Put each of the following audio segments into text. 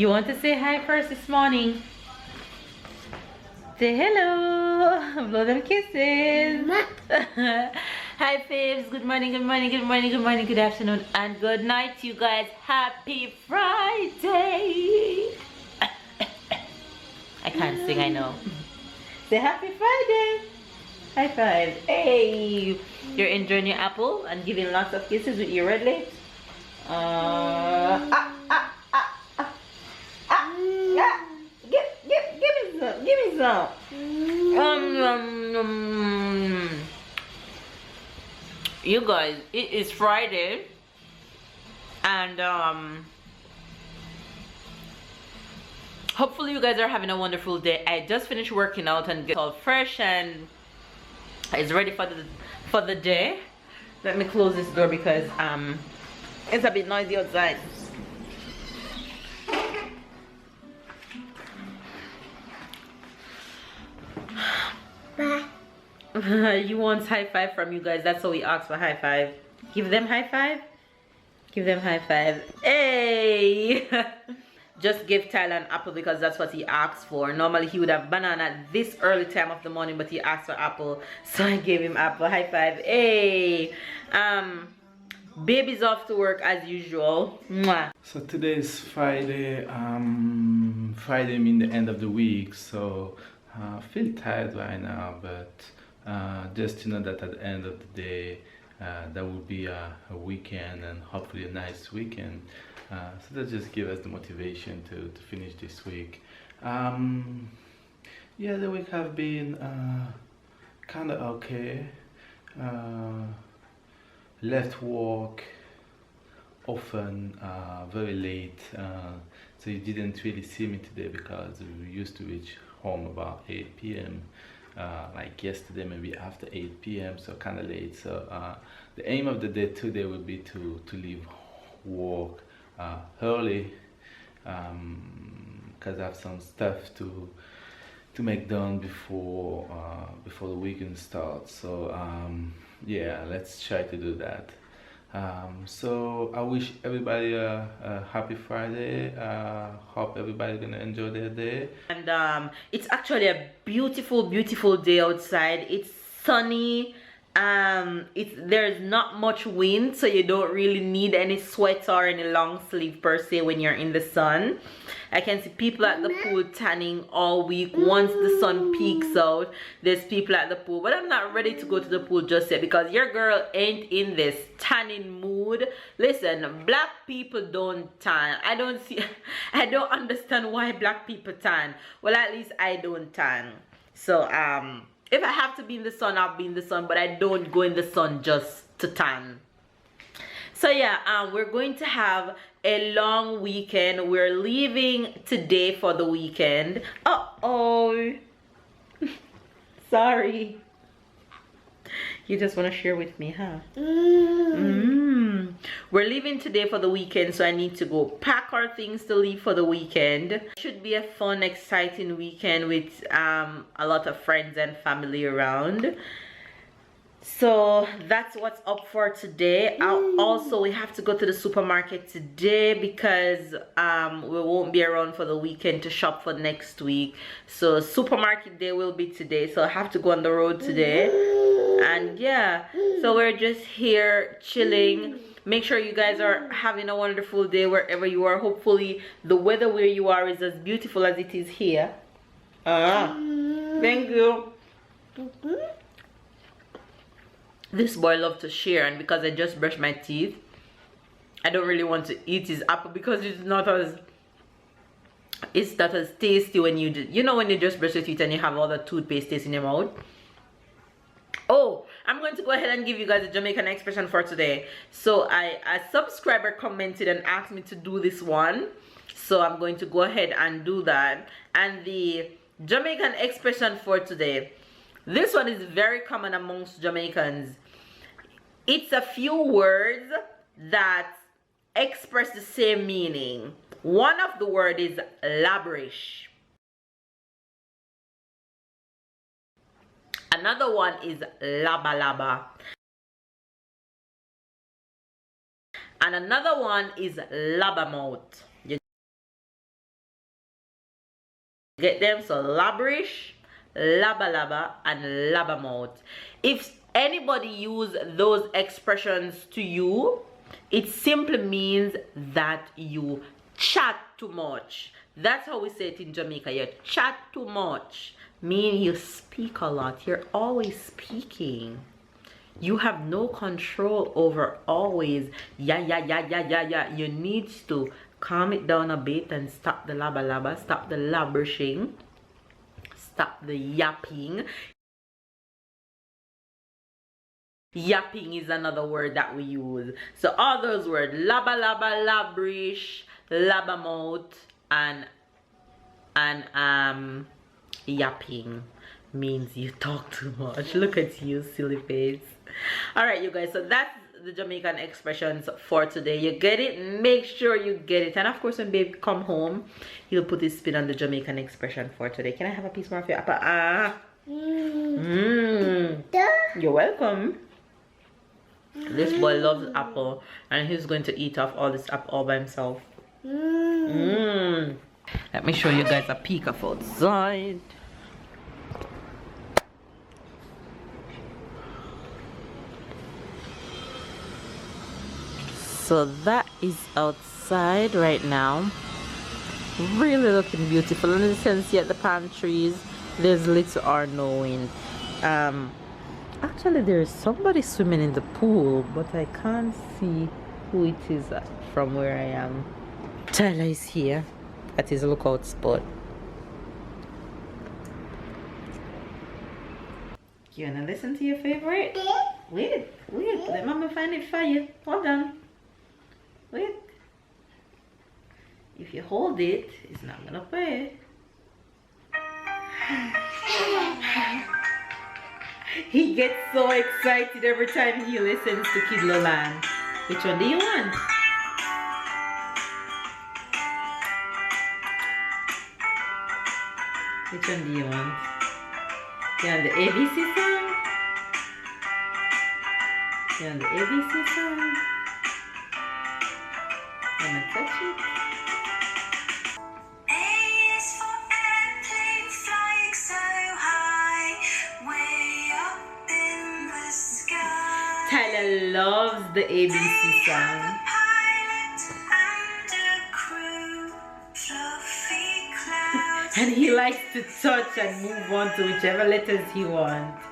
You want to say hi first this morning? Say hello. Blow them kisses. Hi babes. Good morning, good morning, good morning, good morning, good afternoon, and good night, you guys. Happy Friday. I can't sing, I know. Say happy Friday. High five. Hey. You're enjoying your apple and giving lots of kisses with your red lips. Give me some. You guys, it is Friday, and hopefully you guys are having a wonderful day. I just finished working out and get all fresh and is ready for the day. Let me close this door because it's a bit noisy outside. You want high five from you guys. That's how we ask for high five. Give them high five. Give them high five. Hey. Just give Tyler an apple because that's what he asked for. Normally he would have banana at this early time of the morning, but he asked for apple, so I gave him apple. High five. Hey. Baby's off to work as usual. Mwah. So today is Friday. Friday means the end of the week, so I feel tired right now, but just to know that at the end of the day that will be a weekend, and hopefully a nice weekend. So that just give us the motivation to finish this week. Yeah, the week have been kind of okay. Left work often very late, so you didn't really see me today because we used to reach home about 8 p.m. Like yesterday, maybe after 8 p.m. so kind of late. So the aim of the day today would be to leave work early, because I have some stuff to make done before the weekend starts. So yeah, let's try to do that. So I wish everybody a happy Friday. Hope everybody gonna enjoy their day. And it's actually a beautiful day outside. It's sunny. There's not much wind, so you don't really need any sweater or any long sleeve per se when you're in the sun. I can see people at the pool tanning all week. Once the sun peaks out, there's people at the pool, but I'm not ready to go to the pool just yet because your girl ain't in this tanning mood. Listen, black people don't tan. I don't understand why black people tan. Well, at least I don't tan. So if I have to be in the sun, I'll be in the sun, but I don't go in the sun just to tan. So yeah, we're going to have a long weekend. We're leaving today for the weekend. Uh-oh. Sorry. You just want to share with me, huh? We're leaving today for the weekend, so I need to go pack our things to leave for the weekend. It should be a fun, exciting weekend with a lot of friends and family around. So that's what's up for today. Also, we have to go to the supermarket today because we won't be around for the weekend to shop for next week. So supermarket day will be today, so I have to go on the road today. And yeah, so we're just here chilling. Make sure you guys are having a wonderful day wherever you are. Hopefully the weather where you are is as beautiful as it is here. Thank you. This boy loves to share, and because I just brushed my teeth, I don't really want to eat his apple because it's not as tasty when you know when you just brush your teeth and you have all the toothpaste taste in your mouth. Oh, I'm going to go ahead and give you guys a Jamaican expression for today. So a subscriber commented and asked me to do this one, so I'm going to go ahead and do that. And the Jamaican expression for today, this one is very common amongst Jamaicans. It's a few words that express the same meaning. One of the words is labrish. Another one is laba laba. And another one is laba mouth. Get them. So labrish, laba laba, and laba mouth. If anybody use those expressions to you, it simply means that you chat too much. That's how we say it in Jamaica. You chat too much, meaning you speak a lot. You're always speaking. You have no control over always yeah. You need to calm it down a bit and stop the laba laba, stop the labrishing, stop the yapping. Yapping is another word that we use. So all those words, laba laba, labrish, laba mouth, and yapping means you talk too much. Look at you, silly face. All right, you guys, so that's the Jamaican expressions for today. You get it? Make sure you get it. And of course, when babe come home, he'll put his spin on the Jamaican expression for today. Can I have a piece more of your apple? You're welcome. This boy loves apple, and he's going to eat off all this apple all by himself. Let me show you guys a peek of outside. So that is outside right now. Really looking beautiful. And you can see at the palm trees, there's little or no wind. Actually, there's somebody swimming in the pool, but I can't see who it is from where I am. Tyler is here at his lookout spot. You wanna listen to your favorite? Wait, let mama find it for you. Hold on. Wait. If you hold it, it's not gonna play. He gets so excited every time he listens to Kid Lolan. Which one do you want? Which one do you want? You want the ABC song? You want the ABC song? Wanna touch it? Tyler loves the ABC song. And he likes to touch and move on to whichever letters he wants.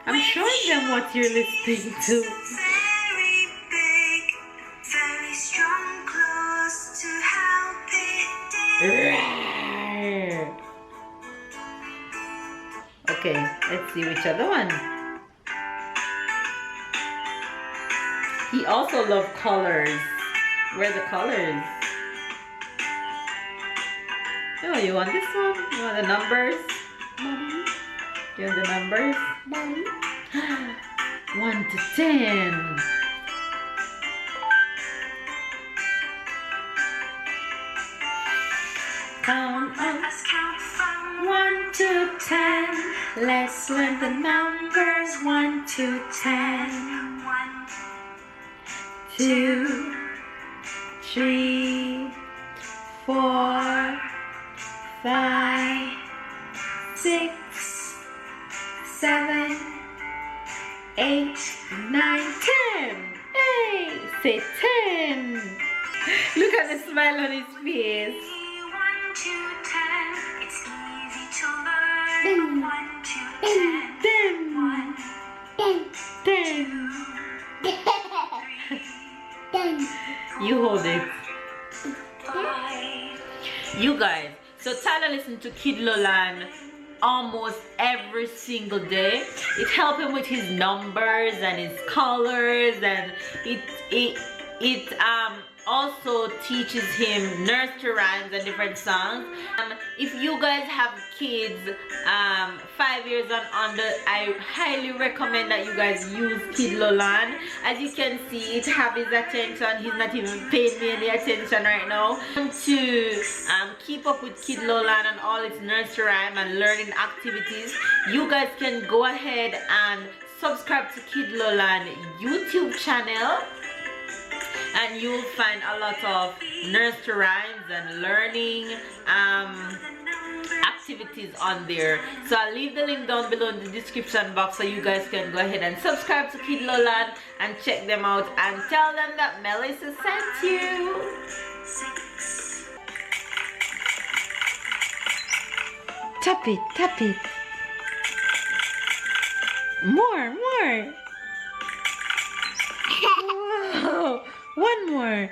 I'm showing them what you're listening to. Okay, let's see which other one. He also loves colors. Where are the colors? Oh, you want this one? You want the numbers? Mommy? You want the numbers? Mommy? 1 to 10. Count on. Let's count from 1 to 10. Let's learn the numbers 1 to 10. 1, 2, 3, 4, 5, 6, 7, 8, 9, 10. Hey, say 10. Look at the smile on his face. 1 to 10. It's easy to learn. 1 to 10. 10. 1, 10. 10. You hold it. 5. You guys, so Tyler listened to Kid Lolan almost every single day. It helped him with his numbers and his colors, and it also teaches him nursery rhymes and different songs. If you guys have kids 5 years and under, I highly recommend that you guys use Kid Lolan. As you can see, it have his attention. He's not even paying me any attention right now. To keep up with Kid Lolan and all its nursery rhyme and learning activities, you guys can go ahead and subscribe to Kid Lolan YouTube channel, and you'll find a lot of nursery rhymes and learning activities on there. So I'll leave the link down below in the description box so you guys can go ahead and subscribe to Kid Lolan and check them out and tell them that Melissa sent you. Tap it, tap it. More, more. Wow. One more.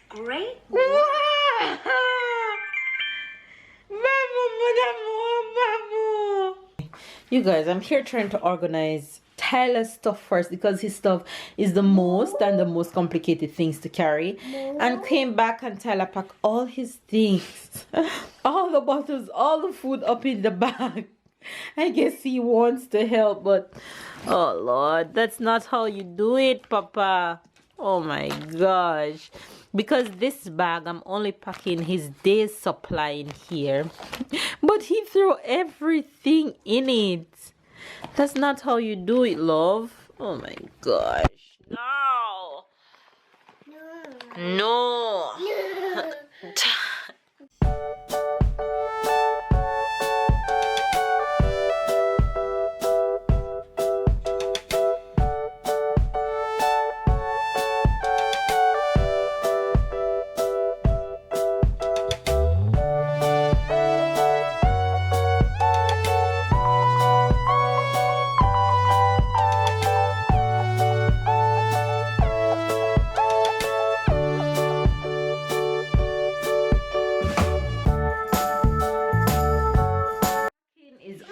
Great. Wow. You guys, I'm here trying to organize Tyler's stuff first because his stuff is the most complicated things to carry. And came back and Tyler packed all his things, all the bottles, all the food up in the bag. I guess he wants to help, but oh Lord, that's not how you do it, Papa. Oh my gosh. Because this bag, I'm only packing his day's supply in here. But he threw everything in it. That's not how you do it, love. Oh my gosh. No. No. No.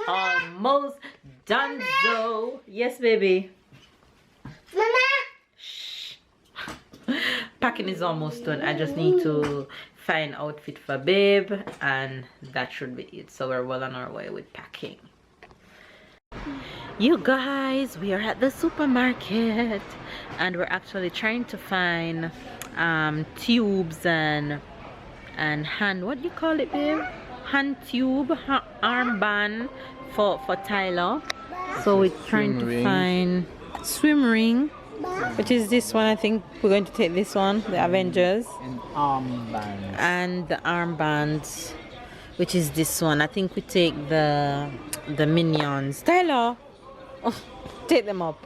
Almost done, so yes, baby. Mama. Shh. Packing is almost done. I just need to find outfit for babe, and that should be it. So we're well on our way with packing. You guys, we are at the supermarket, and we're actually trying to find tubes and hand. What do you call it, babe? Hand tube, armband for Tyler. So we're trying to find swim ring, which is this one. I think we're going to take this one, the Avengers, And armbands. and the armbands, which is this one. I think we take the Minions. Tyler, oh, take them up.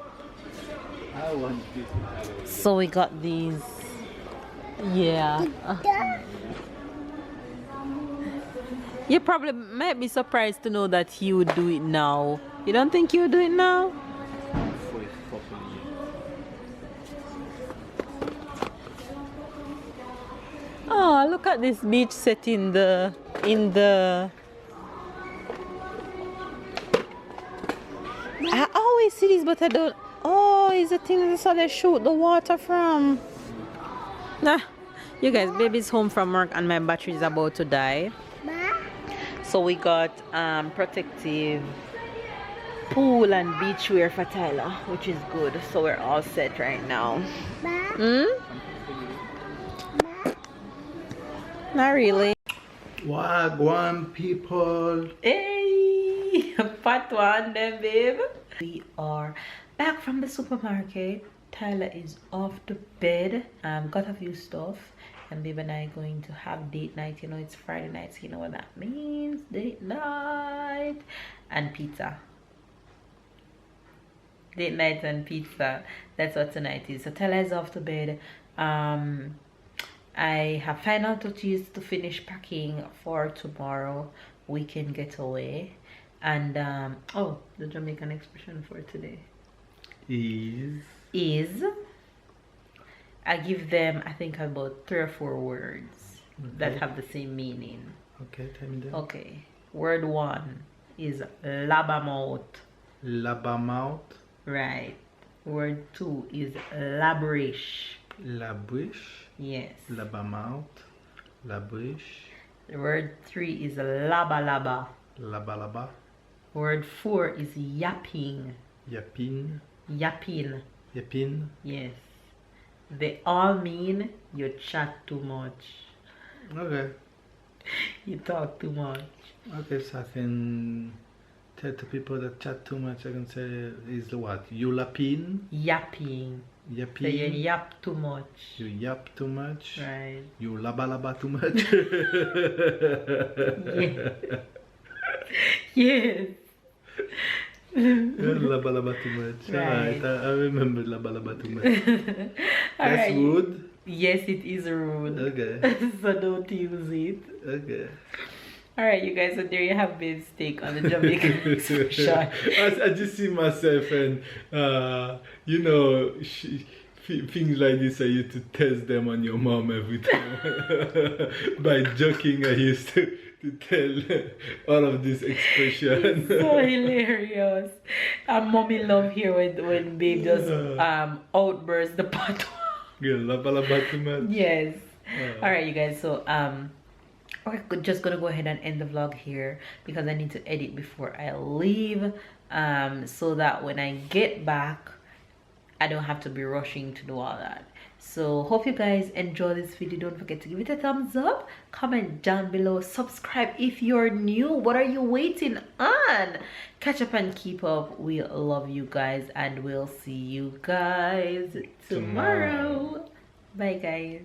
I want this. So we got these. Yeah. You probably might be surprised to know that he would do it now. You don't think he would do it now? For it properly. Oh, look at this beach set in the I always see this, but I don't. Oh, it's the thing that's how they shoot the water from. Nah, you guys, baby's home from work and my battery is about to die. So we got protective pool and beach wear for Tyler, which is good. So we're all set right now. Not really. Wagwan people. Hey, part one then, babe. We are back from the supermarket. Tyler is off to bed. Got a few stuff. And babe and I are going to have date night. You know, it's Friday night, so you know what that means. Date night and pizza. Date night and pizza. That's what tonight is. So Tyler is off to bed. I have final touches to finish packing for tomorrow weekend getaway. And oh, the Jamaican expression for today is I give them, I think, about 3 or 4 words that have the same meaning. Okay, tell me that. Okay, word 1 is Labamout. Labamout. Right. Word 2 is labrish. La bouche. Yes. La mouth. La bouche. Word 3 is laba laba. Laba laba. Word 4 is yapping. Yapin. Yapping. Yapin. Yes. They all mean you chat too much. Okay. You talk too much. Okay, so I can tell to people that chat too much, I can say is what? You lapin? Yapping. So you Yapin? yap too much. You yap too much? Right. You laba laba too much? Yes. Laba laba too much. Right. Alright, I remember laba laba too much. All That's right. rude? Yes, it is rude. Okay. So don't use it. Okay. Alright, you guys, so there you have Babe's take on the Jamaican expression. I just see myself and, you know, things like this, I used to test them on your mom every time. By joking, I used to tell all of this expression. So hilarious. And mommy love here when Babe just outbursts the pot. Yeah, laba laba too much. Yes. Alright, you guys, so we're just gonna go ahead and end the vlog here because I need to edit before I leave, so that when I get back I don't have to be rushing to do all that. So hope you guys enjoy this video. Don't forget to give it a thumbs up, comment down below, subscribe if you're new. What are you waiting on? Catch up and keep up. We love you guys and we'll see you guys tomorrow. Bye guys.